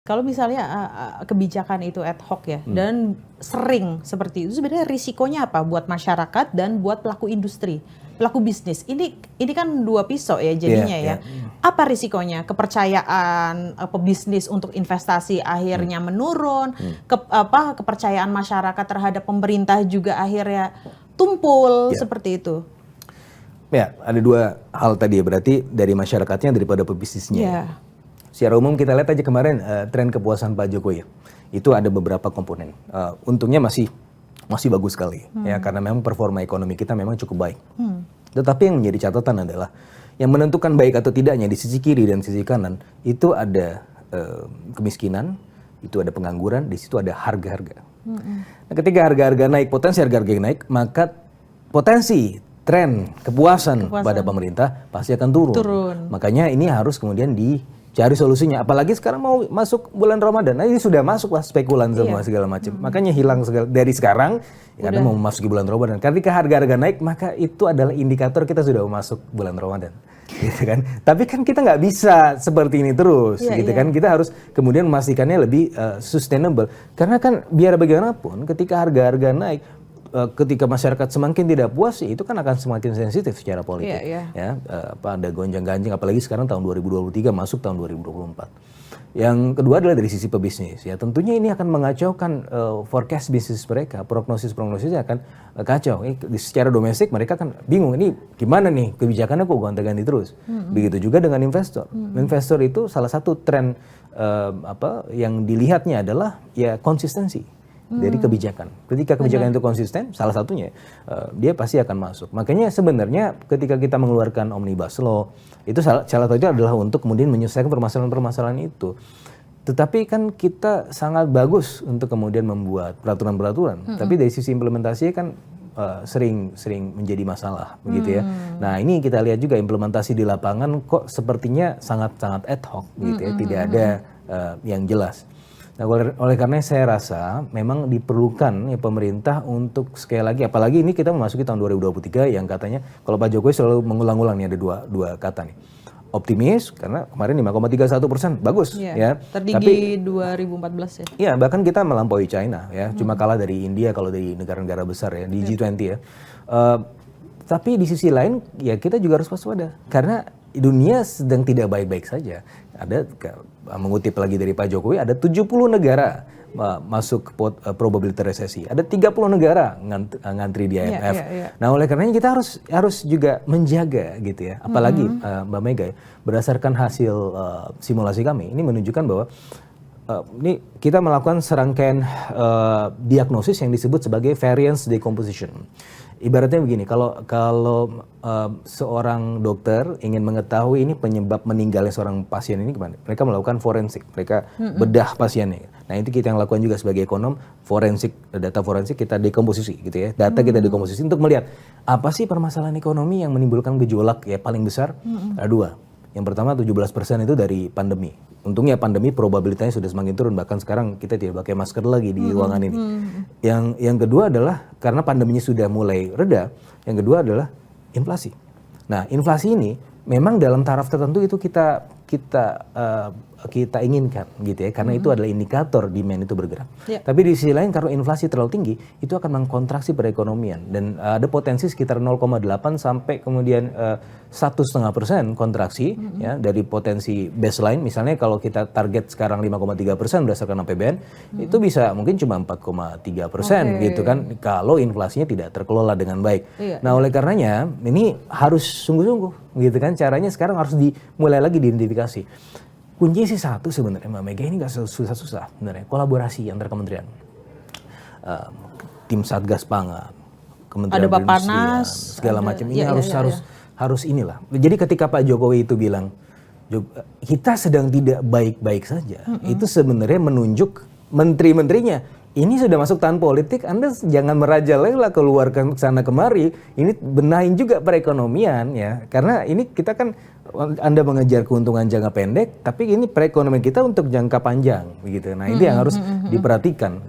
Kalau misalnya kebijakan itu ad hoc ya, dan sering seperti itu, sebenarnya risikonya apa buat masyarakat dan buat pelaku industri, pelaku bisnis? Ini kan dua pisau ya jadinya ya. Apa risikonya? Kepercayaan pebisnis untuk investasi akhirnya menurun, kepercayaan masyarakat terhadap pemerintah juga akhirnya tumpul seperti itu. Ya, ada dua hal tadi ya, berarti dari masyarakatnya daripada pebisnisnya. Secara umum kita lihat aja kemarin tren kepuasan Pak Jokowi ya, itu ada beberapa komponen. Untungnya masih bagus sekali ya, karena memang performa ekonomi kita memang cukup baik. Tetapi yang menjadi catatan adalah yang menentukan baik atau tidaknya di sisi kiri dan sisi kanan itu ada kemiskinan, itu ada pengangguran, di situ ada harga-harga. Nah, ketika harga-harga naik, potensi harga-harga naik, maka potensi tren kepuasan pada pemerintah pasti akan turun. Makanya ini harus kemudian dicari solusinya. Apalagi sekarang mau masuk bulan Ramadan. Nah, ini sudah masuk lah spekulan semua segala macam. Makanya hilang dari sekarang karena mau memasuki bulan Ramadan. Ketika harga-harga naik, maka itu adalah indikator kita sudah masuk bulan Ramadan. Gitu kan. Tapi kan kita nggak bisa seperti ini terus, gitu kan. Kita harus kemudian memastikannya lebih sustainable. Karena kan biar bagaimanapun ketika harga-harga naik, ketika masyarakat semakin tidak puas, itu kan akan semakin sensitif secara politik. Ya, ada gonjang-ganjing, apalagi sekarang tahun 2023 masuk tahun 2024. Yang kedua adalah dari sisi pebisnis. Ya, tentunya ini akan mengacaukan forecast bisnis mereka, prognosisnya akan kacau. Secara domestik mereka kan bingung, ini gimana nih kebijakannya kok gonta-ganti terus. Begitu juga dengan investor. Investor itu salah satu tren yang dilihatnya adalah ya konsistensi dari kebijakan. Ketika kebijakan itu konsisten, salah satunya dia pasti akan masuk. Makanya sebenarnya ketika kita mengeluarkan Omnibus Law, itu salah satunya adalah untuk kemudian menyelesaikan permasalahan-permasalahan itu. Tetapi kan kita sangat bagus untuk kemudian membuat peraturan-peraturan. Tapi dari sisi implementasinya kan sering menjadi masalah, begitu ya. Nah, ini kita lihat juga implementasi di lapangan kok sepertinya sangat-sangat ad hoc, gitu ya. Tidak ada yang jelas. Nah, oleh karena saya rasa memang diperlukan ya pemerintah untuk sekali lagi, apalagi ini kita memasuki tahun 2023 yang katanya kalau Pak Jokowi selalu mengulang-ulang nih, ada dua kata nih. Optimis karena kemarin 5,31%, bagus ya. Tertinggi 2014 ya. Iya, bahkan kita melampaui China ya, cuma kalah dari India kalau dari negara-negara besar ya di G20 ya. Tapi di sisi lain ya kita juga harus waspada karena dunia sedang tidak baik-baik saja. Ada mengutip lagi dari Pak Jokowi, ada 70 negara masuk probability resesi. Ada 30 negara ngantri di IMF. Nah, oleh karenanya kita harus juga menjaga gitu ya. Apalagi Mbak Mega ya, berdasarkan hasil simulasi kami ini menunjukkan bahwa ini kita melakukan serangkaian diagnosis yang disebut sebagai variance decomposition. Ibaratnya begini, kalau seorang dokter ingin mengetahui ini penyebab meninggalnya seorang pasien ini gimana, mereka melakukan forensik, mereka bedah pasiennya. Nah, itu kita yang lakukan juga sebagai ekonom, data forensik kita dekomposisi gitu ya, data kita dekomposisi untuk melihat apa sih permasalahan ekonomi yang menimbulkan gejolak ya paling besar. Ada dua. Yang pertama 17% itu dari pandemi. Untungnya pandemi probabilitasnya sudah semakin turun, bahkan sekarang kita tidak pakai masker lagi di ruangan ini. Yang kedua adalah karena pandeminya sudah mulai reda, yang kedua adalah inflasi. Nah, inflasi ini memang dalam taraf tertentu itu kita inginkan gitu ya, karena itu adalah indikator demand itu bergerak. Tapi di sisi lain karena inflasi terlalu tinggi, itu akan mengkontraksi perekonomian dan ada potensi sekitar 0,8 sampai kemudian 1,5% kontraksi ya dari potensi baseline. Misalnya kalau kita target sekarang 5,3% berdasarkan APBN, itu bisa mungkin cuma 4,3% gitu kan kalau inflasinya tidak terkelola dengan baik. Nah, oleh karenanya ini harus sungguh-sungguh gitu kan, caranya sekarang harus dimulai lagi diidentifikasi. Kuncinya sih satu sebenarnya Mbak Mega, ini nggak susah-susah sebenarnya, kolaborasi antar kementerian, tim Satgas Pangan, Kementerian Perindustrian, segala macam ini harus inilah. Jadi ketika Pak Jokowi itu bilang kita sedang tidak baik-baik saja, itu sebenarnya menunjuk menteri-menterinya ini sudah masuk tahun politik, Anda jangan merajalela keluarkan sana kemari, ini benahin juga perekonomian ya, karena ini kita kan Anda mengejar keuntungan jangka pendek, tapi ini perekonomian kita untuk jangka panjang begitu. Nah, ini yang harus diperhatikan.